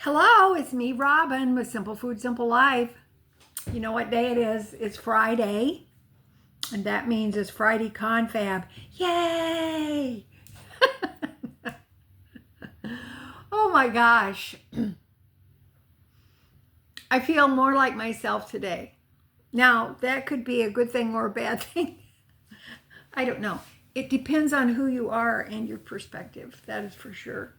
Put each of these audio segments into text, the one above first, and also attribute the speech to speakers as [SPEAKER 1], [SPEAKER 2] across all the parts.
[SPEAKER 1] Hello, it's me, Robin, with Simple Food, Simple Life. You know what day it is? It's Friday, and that means it's Friday Confab. Yay! Oh my gosh. I feel more like myself today. Now, that could be a good thing or a bad thing. I don't know. It depends on who you are and your perspective, that is for sure.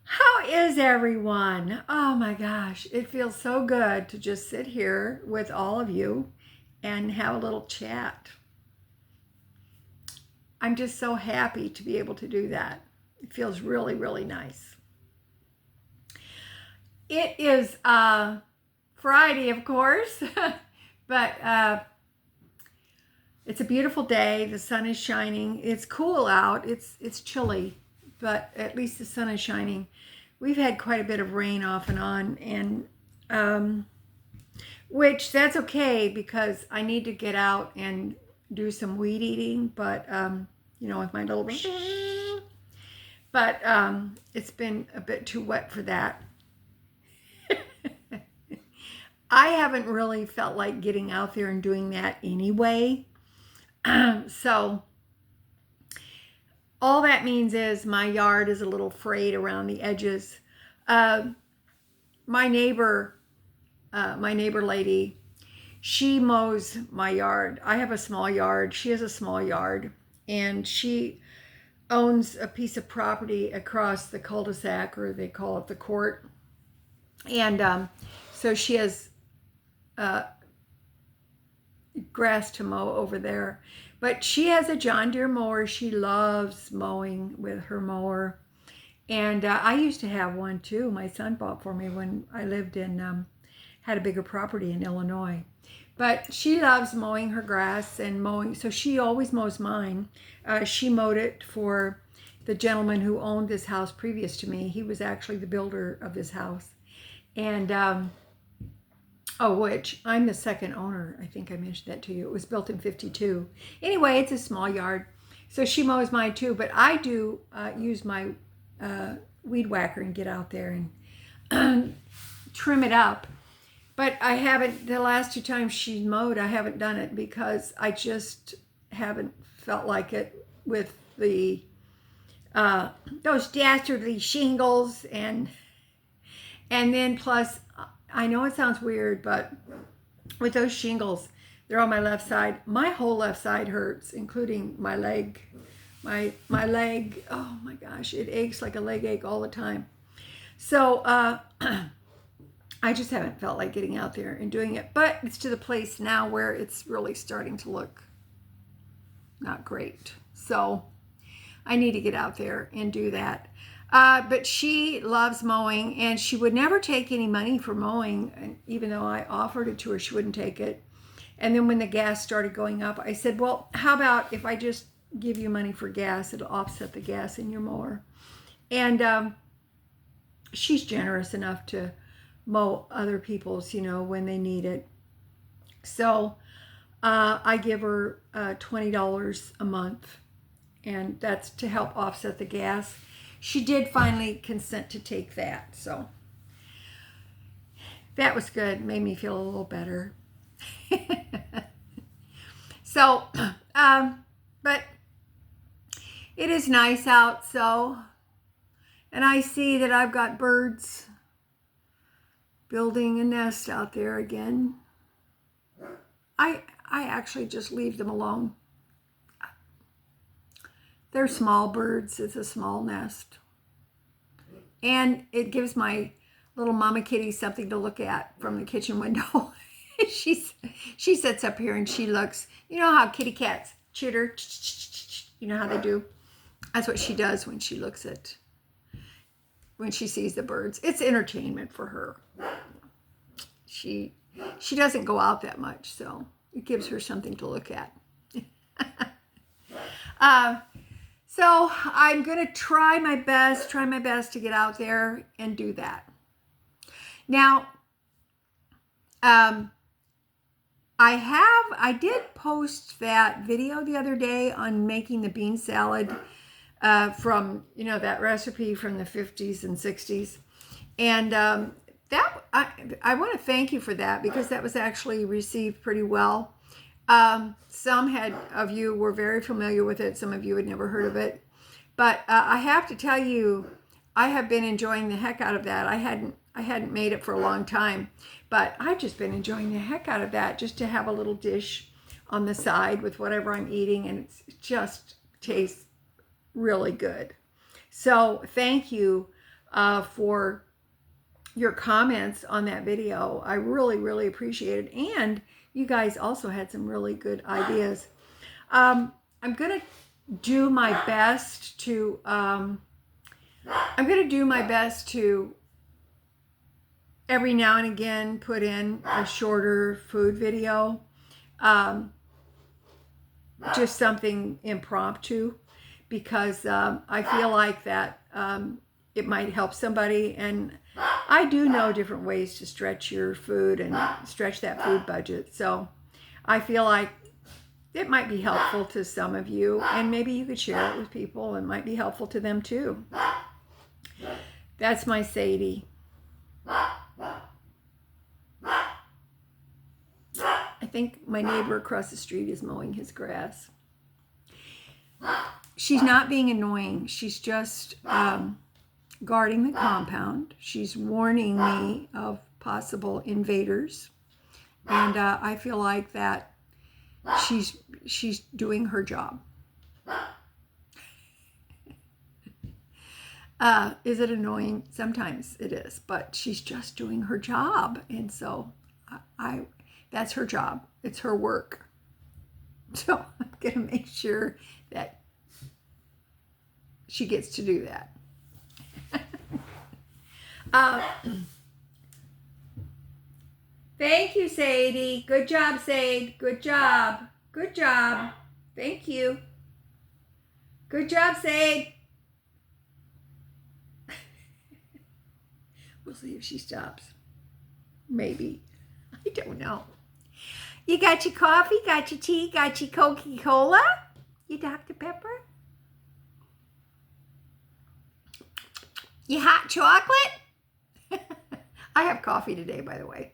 [SPEAKER 1] How is everyone? Oh my gosh, it feels so good to just sit here with all of you and have a little chat. I'm just so happy to be able to do that. It feels really, really nice. It is Friday, of course, but it's a beautiful day. The sun is shining. It's cool out. It's chilly, but at least the sun is shining. We've had quite a bit of rain off and on, and which that's okay because I need to get out and do some weed eating, but with my little, but it's been a bit too wet for that. I haven't really felt like getting out there and doing that anyway. So all that means is my yard is a little frayed around the edges. My neighbor lady, she mows my yard. I have a small yard. She has a small yard, and she owns a piece of property across the cul-de-sac, or they call it the court. And so she has grass to mow over there. But she has a John Deere mower. She loves mowing with her mower. And I used to have one too. My son bought for me when I lived in, had a bigger property in Illinois. But she loves mowing her grass and mowing, so she always mows mine. She mowed it for the gentleman who owned this house previous to me. He was actually the builder of this house. And which I'm the second owner. I think I mentioned that to you. It was built in 52. Anyway, it's a small yard. So she mows mine too, but I do use my weed whacker and get out there and trim it up. But I haven't, the last two times she mowed, I haven't done it because I just haven't felt like it with the those dastardly shingles and then plus, I know it sounds weird, but with those shingles, they're on my left side. My whole left side hurts, including my leg. My leg, oh my gosh, it aches like a leg ache all the time. So I just haven't felt like getting out there and doing it. But it's to the place now where it's really starting to look not great. So I need to get out there and do that. But she loves mowing, and she would never take any money for mowing. And even though I offered it to her, she wouldn't take it. And then when the gas started going up, I said, well, how about if I just give you money for gas? It'll offset the gas in your mower. And she's generous enough to mow other people's, when they need it. So I give her $20 a month, and that's to help offset the gas. She did finally consent to take that, so that was good. Made me feel a little better. So, but it is nice out, so, and I see that I've got birds building a nest out there again. I actually just leave them alone. They're small birds. It's a small nest. And it gives my little mama kitty something to look at from the kitchen window. She sits up here and she looks, you know how kitty cats chitter, you know how they do? That's what she does when she looks at, when she sees the birds. It's entertainment for her. She doesn't go out that much, so it gives her something to look at. So I'm going to try my best to get out there and do that. Now, I did post that video the other day on making the bean salad from, you know, that recipe from the 50s and 60s. And I want to thank you for that, because that was actually received pretty well. Some of you were very familiar with it. Some of you had never heard of it. But I have to tell you, I have been enjoying the heck out of that. I hadn't made it for a long time, but I've just been enjoying the heck out of that, just to have a little dish on the side with whatever I'm eating, and it just tastes really good. So thank you for your comments on that video. I really, really appreciate it. And you guys also had some really good ideas. I'm going to do my best to, every now and again put in a shorter food video. Just something impromptu, because I feel like that it might help somebody. And I do know different ways to stretch your food and stretch that food budget. So I feel like it might be helpful to some of you, and maybe you could share it with people and it might be helpful to them too. That's my Sadie. I think my neighbor across the street is mowing his grass. She's not being annoying. She's just guarding the compound. She's warning me of possible invaders. And I feel like that she's doing her job. Is it annoying? Sometimes it is, but she's just doing her job. And so that's her job. It's her work. So I'm going to make sure that she gets to do that. Thank you, Sadie. Good job, Sade. Good job. Good job. Thank you. Good job, Sade. We'll see if she stops. Maybe. I don't know. You got your coffee, got your tea, got your Coca-Cola? Your Dr. Pepper? Your hot chocolate? I have coffee today, by the way.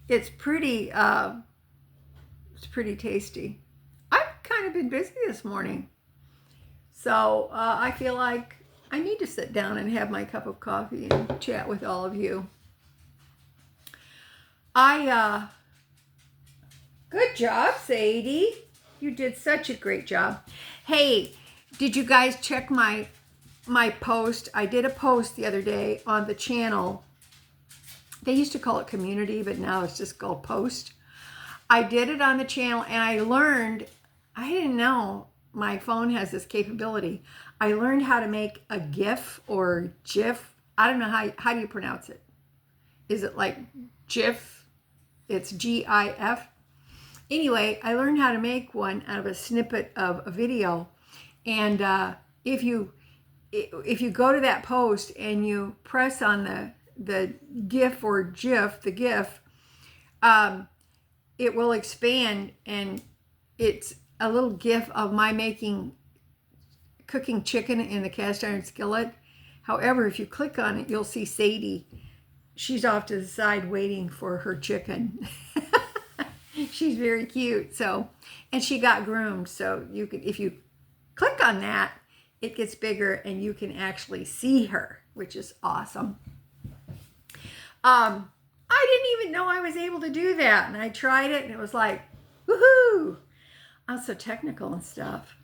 [SPEAKER 1] It's pretty tasty. I've kind of been busy this morning. So I feel like I need to sit down and have my cup of coffee and chat with all of you. Good job, Sadie. You did such a great job. Hey, did you guys check my post? I did a post the other day on the channel. They used to call it community, but now it's just called post. I did it on the channel, and I learned, I didn't know my phone has this capability. I learned how to make a GIF or GIF. I don't know how do you pronounce it? Is it like GIF? It's GIF. Anyway, I learned how to make one out of a snippet of a video. And if you go to that post and you press on the GIF or GIF, the GIF, it will expand, and it's a little GIF of my cooking chicken in the cast iron skillet. However, if you click on it, you'll see Sadie. She's off to the side waiting for her chicken. She's very cute. So, and she got groomed. So you can, if you click on that, it gets bigger and you can actually see her, which is awesome. I didn't even know I was able to do that. And I tried it and it was like, woohoo! I'm so technical and stuff.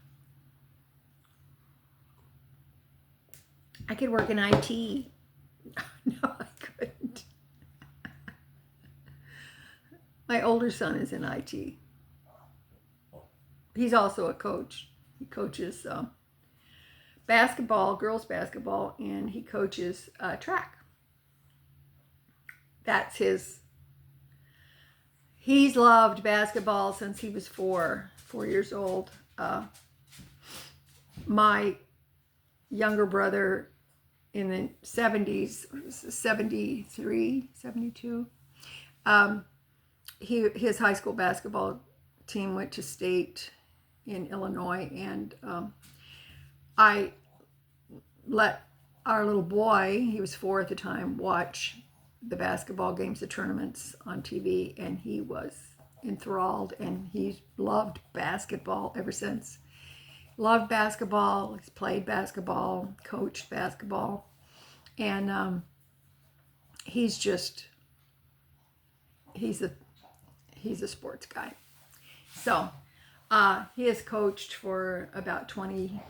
[SPEAKER 1] I could work in IT. No, I couldn't. My older son is in IT. He's also a coach. He coaches basketball, girls basketball, and he coaches track. That's he's loved basketball since he was 4 years old. My younger brother in the 70s, 73, 72, his high school basketball team went to state in Illinois, and I let our little boy, he was 4 at the time, watch the basketball games, the tournaments on TV, and he was enthralled, and he loved basketball ever since. Loved basketball, he's played basketball, coached basketball, and he's a sports guy. So he has coached for about 20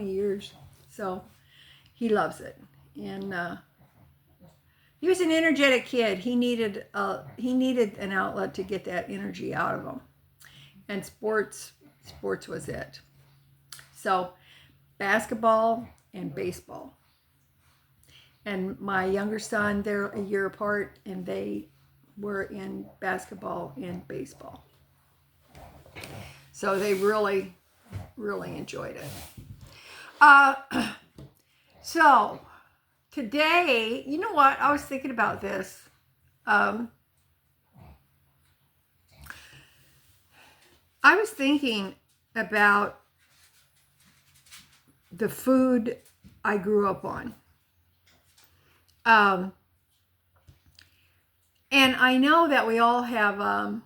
[SPEAKER 1] years. So he loves it. And he was an energetic kid. He needed an outlet to get that energy out of him. And sports was it. So basketball and baseball. And my younger son, they're a year apart, and they were in basketball and baseball. So they really, really enjoyed it. So today, you know what? I was thinking about this. I was thinking about the food I grew up on. And I know that we all have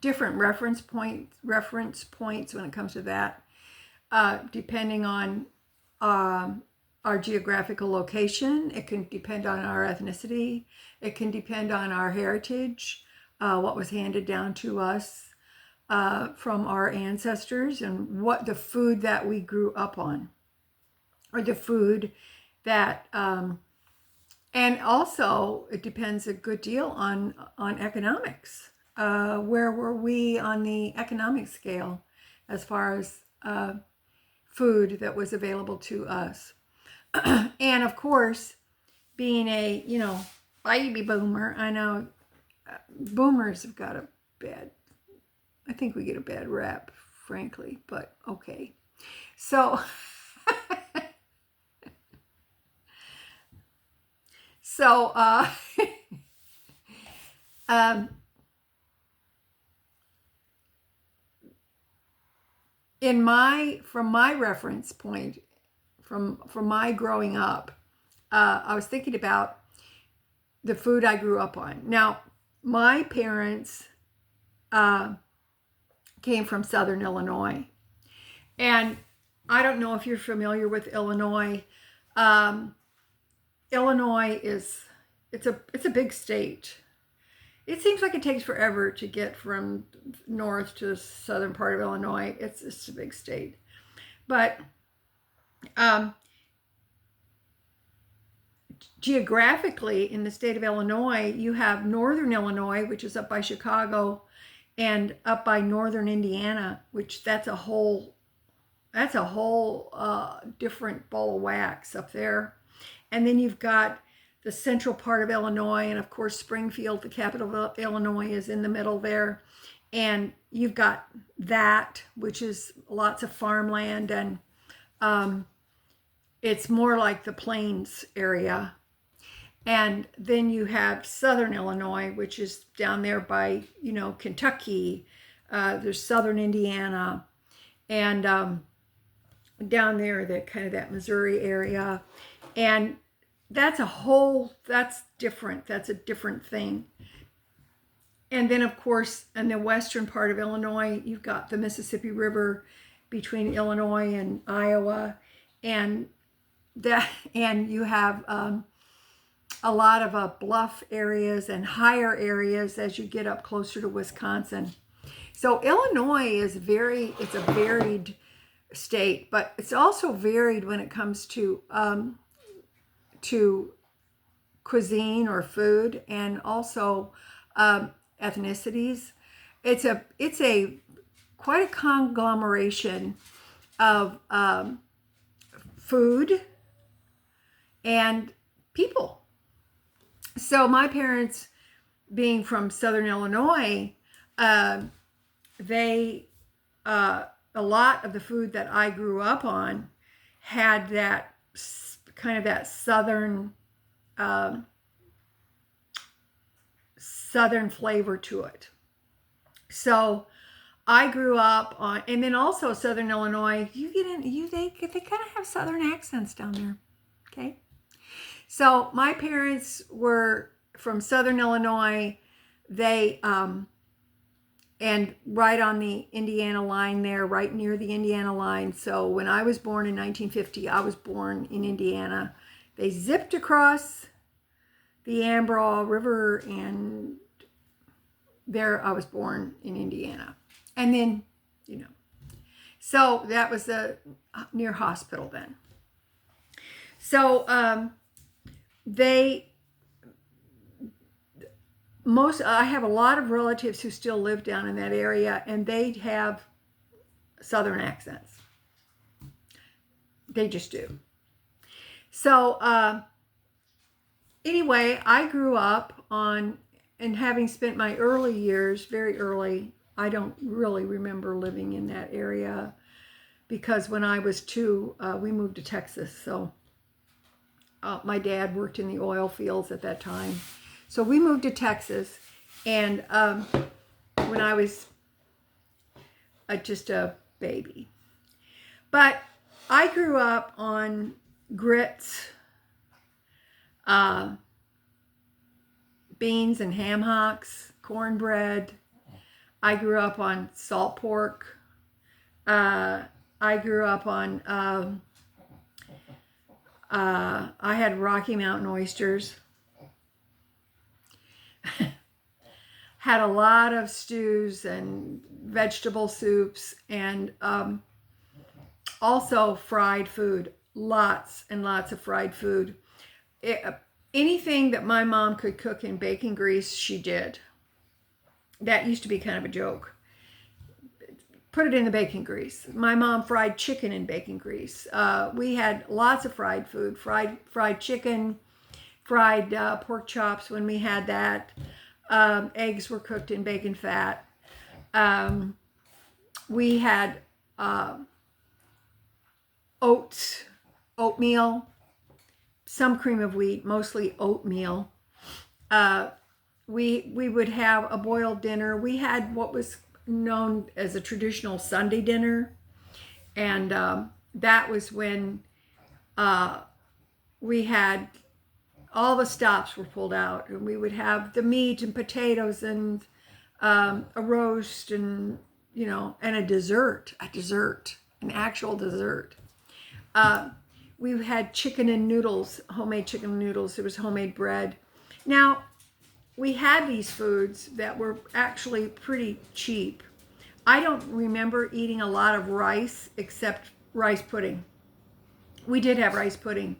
[SPEAKER 1] different reference points when it comes to that, depending on our geographical location. It can depend on our ethnicity. It can depend on our heritage, what was handed down to us from our ancestors, and what the food that we grew up on, or the food that, and also it depends a good deal on economics. Where were we on the economic scale as far as food that was available to us? And of course, being a, baby boomer, I know boomers have got I think we get a bad rap, frankly, but okay. So, from my reference point, from my growing up, I was thinking about the food I grew up on. Now, my parents came from Southern Illinois, and I don't know if you're familiar with Illinois. Illinois it's a big state. It seems like it takes forever to get from north to the southern part of Illinois. It's a big state. But geographically, in the state of Illinois, you have northern Illinois, which is up by Chicago, and up by northern Indiana, which that's a whole different ball of wax up there. And then you've got the central part of Illinois, and of course Springfield, the capital of Illinois, is in the middle there. And you've got that, which is lots of farmland, and it's more like the plains area. And then you have southern Illinois, which is down there by, Kentucky. There's southern Indiana, and down there, that Missouri area. And that's different. That's a different thing. And then, of course, in the western part of Illinois, you've got the Mississippi River between Illinois and Iowa, and you have a lot of bluff areas and higher areas as you get up closer to Wisconsin. So Illinois it's a varied state, but it's also varied when it comes to cuisine or food, and also ethnicities. It's a quite a conglomeration of food and people. So my parents, being from Southern Illinois, they a lot of the food that I grew up on had that kind of that southern Southern flavor to it. So I grew up on, and then also Southern Illinois, they kind of have Southern accents down there. Okay. So my parents were from Southern Illinois. They, and right on the Indiana line there, right near the Indiana line. So when I was born in 1950, I was born in Indiana. They zipped across the Ambra River, and there I was born in Indiana. And then, so that was the near hospital then. So I have a lot of relatives who still live down in that area, and they have Southern accents. They just do. So anyway, I grew up on, and having spent my early years, very early, I don't really remember living in that area, because when I was 2, we moved to Texas. So my dad worked in the oil fields at that time. So we moved to Texas, and when I was just a baby. But I grew up on grits, beans and ham hocks, cornbread. I grew up on salt pork. I grew up on, I had Rocky Mountain oysters. Had a lot of stews and vegetable soups, and also fried food. Lots and lots of fried food. Anything that my mom could cook in bacon grease, she did. That used to be kind of a joke. Put it in the bacon grease. My mom fried chicken in bacon grease. We had lots of fried food, fried chicken, fried pork chops when we had that. Eggs were cooked in bacon fat. We had oatmeal, some cream of wheat, mostly oatmeal. We would have a boiled dinner. We had what was known as a traditional Sunday dinner, and that was when we had all the stops were pulled out, and we would have the meat and potatoes and a roast, and and a dessert, an actual dessert. We had chicken and noodles, homemade chicken and noodles. There was homemade bread. Now, we had these foods that were actually pretty cheap. I don't remember eating a lot of rice except rice pudding. We did have rice pudding.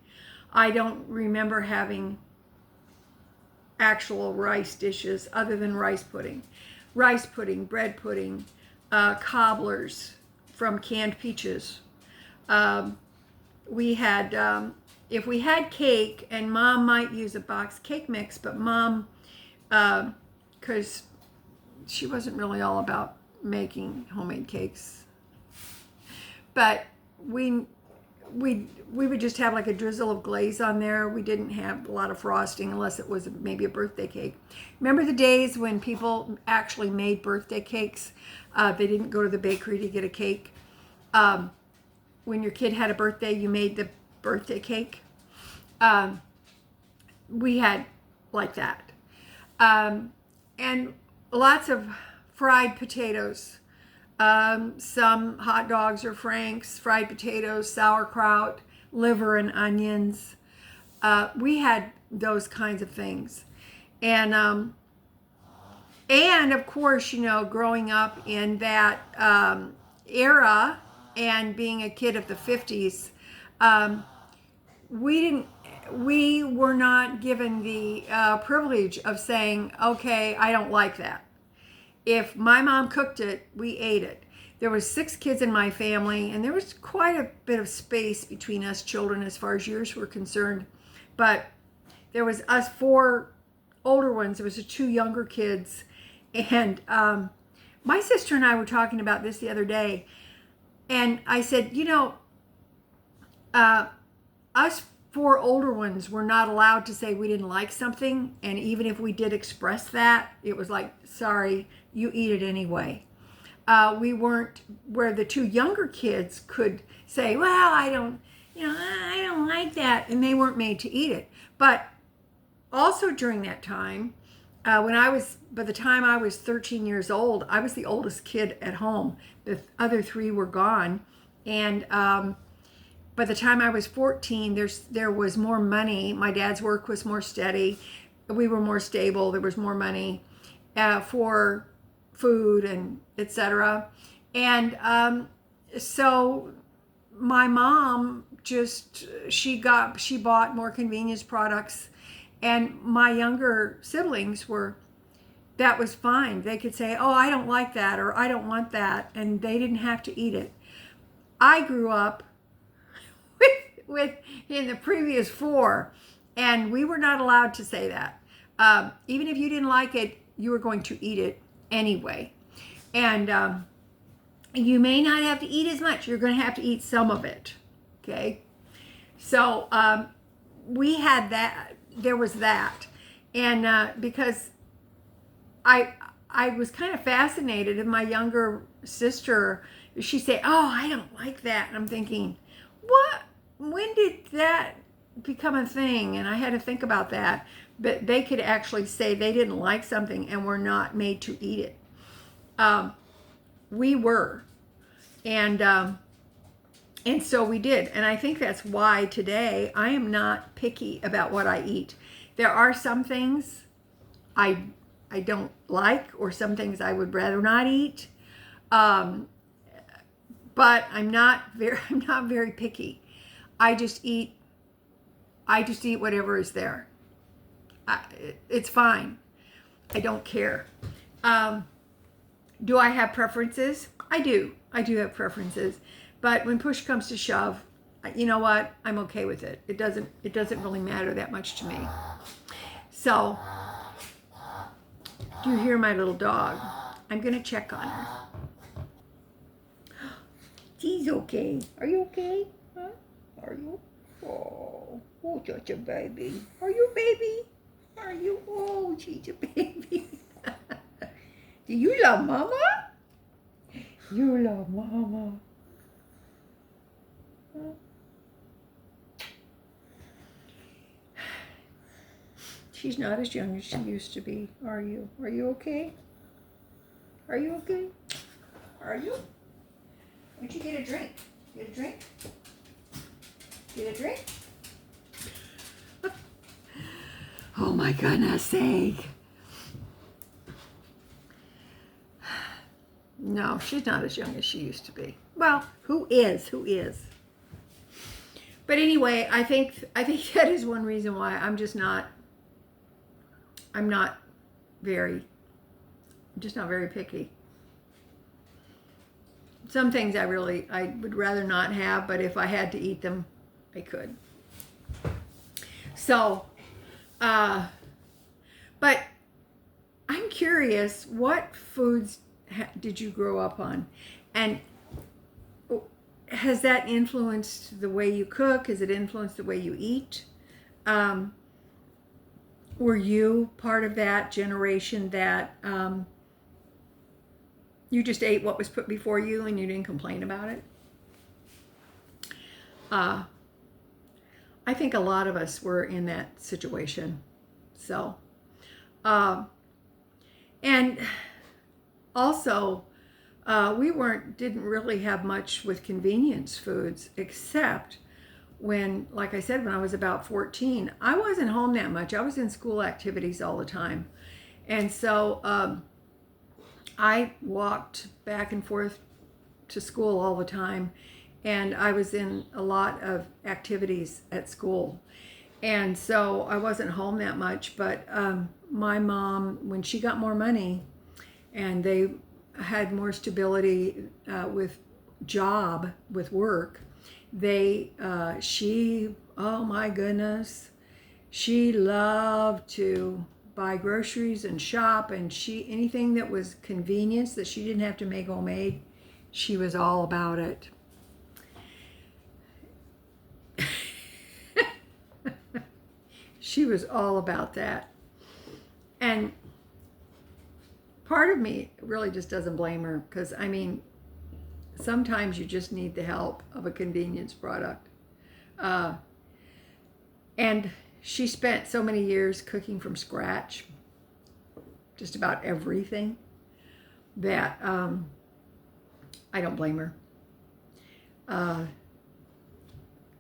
[SPEAKER 1] I don't remember having actual rice dishes other than rice pudding. Rice pudding, bread pudding, cobblers from canned peaches. We had, if we had cake, and Mom might use a box cake mix, but Mom, because she wasn't really all about making homemade cakes, but we would just have like a drizzle of glaze on there. We didn't have a lot of frosting unless it was maybe a birthday cake. Remember the days when people actually made birthday cakes? They didn't go to the bakery to get a cake. When your kid had a birthday, you made the birthday cake. We had like that. And lots of fried potatoes. Some hot dogs or franks, fried potatoes, sauerkraut, liver and onions. We had those kinds of things. And of course, growing up in that era and being a kid of the 50s, we were not given the privilege of saying, okay, I don't like that. If my mom cooked it, we ate it. There was 6 kids in my family, and there was quite a bit of space between us children as far as years were concerned. But there was us 4 older ones. There was the 2 younger kids. And my sister and I were talking about this the other day. And I said, us four older ones were not allowed to say we didn't like something. And even if we did express that, it was like, sorry, you eat it anyway. We weren't where the two younger kids could say, well, I don't like that. And they weren't made to eat it. But also during that time, by the time I was 13 years old, I was the oldest kid at home. The other three were gone. And by the time I was 14, there was more money. My dad's work was more steady. We were more stable. There was more money for food and etc. And so my mom she bought more convenience products, and my younger siblings that was fine. They could say, oh, I don't like that, or I don't want that, and they didn't have to eat it. I grew up with in the previous four, and we were not allowed to say that. Even if you didn't like it, you were going to eat it anyway. And you may not have to eat as much. You're going to have to eat some of it. Okay? So we had that. There was that. And because I was kind of fascinated, and my younger sister, she'd say, oh, I don't like that. And I'm thinking, what? When did that become a thing? And I had to think about that. But they could actually say they didn't like something and were not made to eat it. We were. And so we did. And I think that's why today I am not picky about what I eat. There are some things I don't like, or some things I would rather not eat. But I'm not very picky. I just eat whatever is there. It's fine. I don't care. Do I have preferences? I do have preferences. But when push comes to shove, you know what? I'm okay with it. It doesn't really matter that much to me. So, do you hear my little dog? I'm gonna check on her. She's okay. Are you okay? Huh? Are you? Oh, such a baby. Are you a baby? Are you? Oh, she's a baby. Do you love mama? You love mama. Huh? She's not as young as she used to be. Are you? Are you okay? Are you okay? Are you? Why don't you get a drink? Get a drink? Get a drink? Oh my goodness sake. No, she's not as young as she used to be. Well, who is? Who is? But anyway, I think that is one reason why I'm just not very picky. Some things I would rather not have, but if I had to eat them, I could. So, but I'm curious, what foods did you grow up on? And has that influenced the way you cook? Has it influenced the way you eat? Were you part of that generation that you just ate what was put before you and you didn't complain about it? I think a lot of us were in that situation. So, and also, we didn't really have much with convenience foods, except when, like I said, when I was about 14, I wasn't home that much. I was in school activities all the time. And so I walked back and forth to school all the time. And I was in a lot of activities at school. And so I wasn't home that much. But my mom, when she got more money and they had more stability with work, oh my goodness, she loved to buy groceries and shop, and anything that was convenience that she didn't have to make homemade, she was all about it. She was all about that. And part of me really just doesn't blame her, because I mean, sometimes you just need the help of a convenience product. And she spent so many years cooking from scratch, just about everything, that I don't blame her.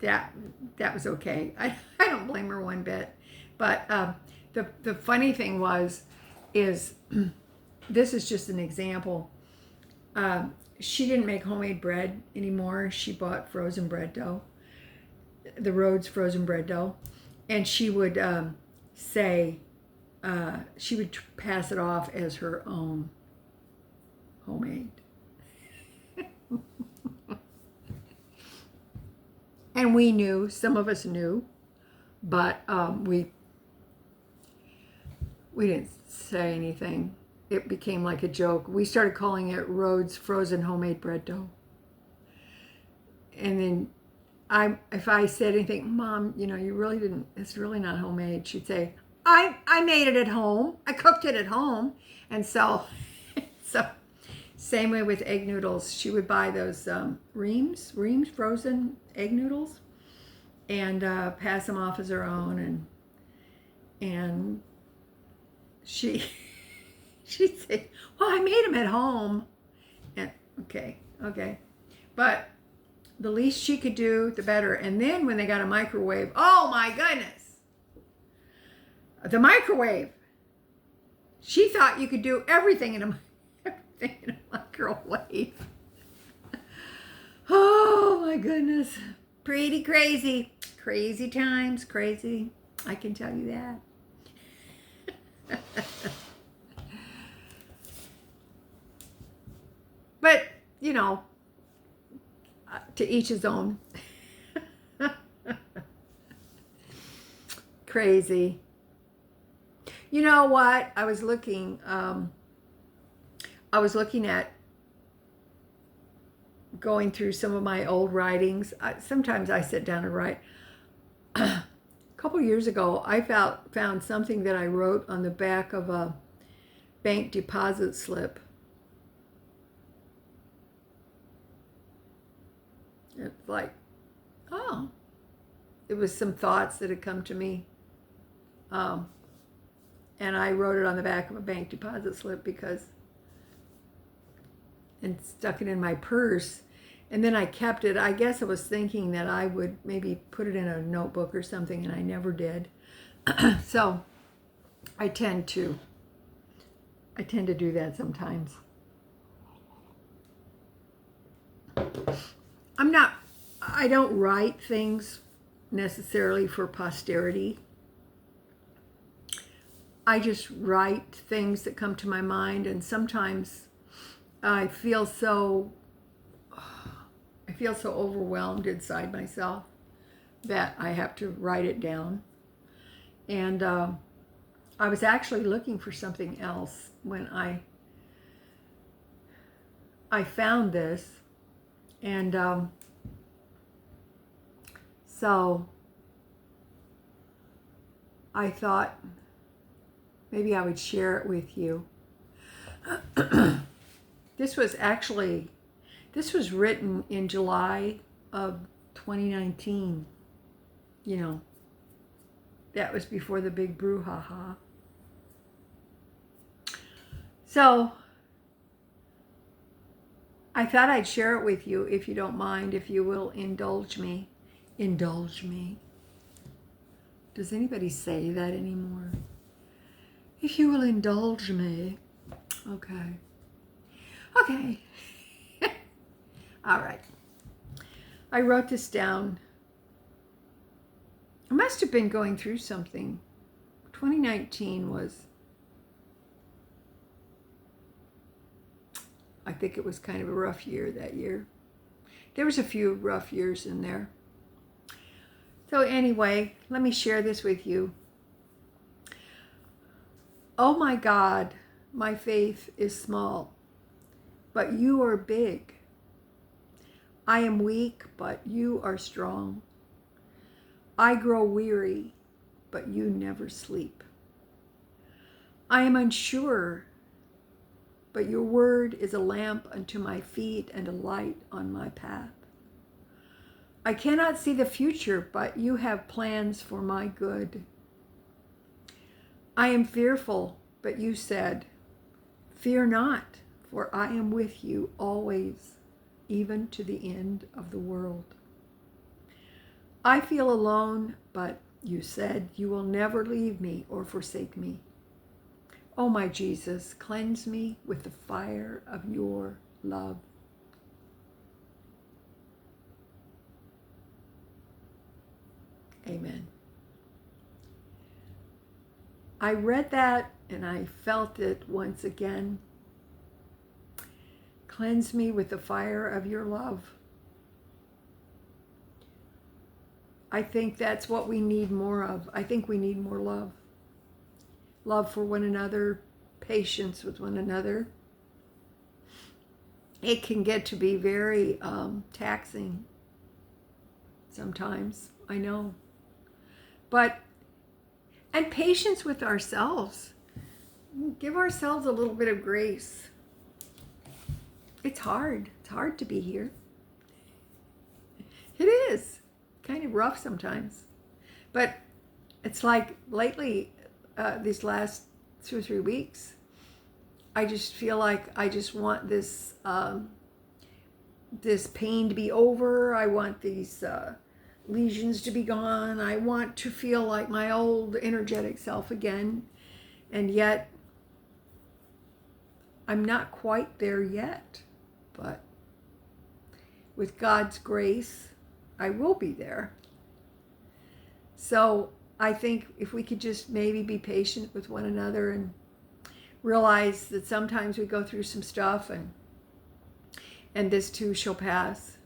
[SPEAKER 1] That was okay. I don't blame her one bit. But the funny thing is this is just an example. She didn't make homemade bread anymore. She bought frozen bread dough, the Rhodes frozen bread dough, and she would say, she would pass it off as her own homemade. And we knew, some of us knew, but we didn't say anything. It became like a joke. We started calling it Rhodes frozen homemade bread dough. And then if I said anything, Mom, you know, you really didn't, it's really not homemade, she'd say, I made it at home. I cooked it at home. And so same way with egg noodles. She would buy those Reams frozen egg noodles and pass them off as her own. And she'd say, well, I made them at home. And okay. But the least she could do, the better. And then when they got a microwave, oh my goodness. The microwave. She thought you could do everything in a microwave. Oh my goodness. Pretty crazy. Crazy times, crazy. I can tell you that. But, you know, to each his own. Crazy. You know what? I was looking at going through some of my old writings. Sometimes I sit down and write. A couple years ago, I found something that I wrote on the back of a bank deposit slip. It's like, oh, it was some thoughts that had come to me. And I wrote it on the back of a bank deposit slip and stuck it in my purse. And then I kept it. I guess I was thinking that I would maybe put it in a notebook or something, and I never did. So I tend to do that sometimes. I don't write things necessarily for posterity. I just write things that come to my mind, and sometimes I feel so overwhelmed inside myself that I have to write it down. And I was actually looking for something else when I found this, and so I thought maybe I would share it with you. This was written in July of 2019. You know, that was before the big brouhaha. So I thought I'd share it with you, if you don't mind, if you will indulge me. Indulge me. Does anybody say that anymore? If you will indulge me. Okay. All right. I wrote this down. I must have been going through something. 2019 was, I think it was kind of a rough year that year. There was a few rough years in there. So anyway, let me share this with you. Oh my God, my faith is small, but you are big. I am weak, but you are strong. I grow weary, but you never sleep. I am unsure, but your word is a lamp unto my feet and a light on my path. I cannot see the future, but you have plans for my good. I am fearful, but you said, fear not, for I am with you always, even to the end of the world. I feel alone, but you said you will never leave me or forsake me. Oh, my Jesus, cleanse me with the fire of your love. Amen. I read that and I felt it once again. Cleanse me with the fire of your love. I think that's what we need more of. I think we need more love. Love for one another, patience with one another. It can get to be very taxing sometimes, I know. And patience with ourselves. Give ourselves a little bit of grace. It's hard. It's hard to be here. It is kind of rough sometimes. But it's like lately, these last 2 or 3 weeks, I just feel like I just want this this pain to be over. I want these lesions to be gone. I want to feel like my old energetic self again. And yet, I'm not quite there yet. But with God's grace, I will be there. So I think if we could just maybe be patient with one another and realize that sometimes we go through some stuff and this too shall pass.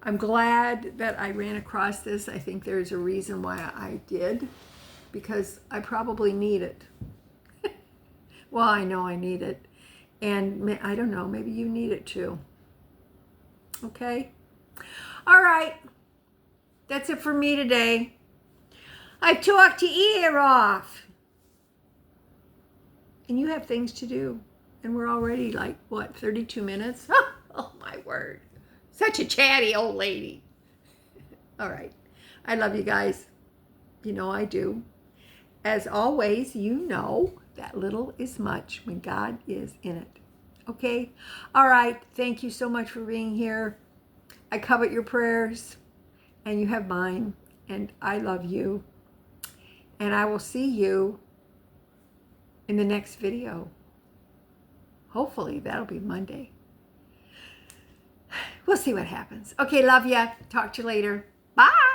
[SPEAKER 1] I'm glad that I ran across this. I think there's a reason why I did, because I probably need it. Well, I know I need it. And I don't know, maybe you need it too. Okay? All right. That's it for me today. I talked your ear off. And you have things to do. And we're already like, what, 32 minutes? Oh, my word. Such a chatty old lady. All right. I love you guys. You know I do. As always, you know that little is much when God is in it. Okay? All right. Thank you so much for being here. I covet your prayers, and you have mine, and I love you. And I will see you in the next video. Hopefully, that'll be Monday. We'll see what happens. Okay, love ya. Talk to you later. Bye.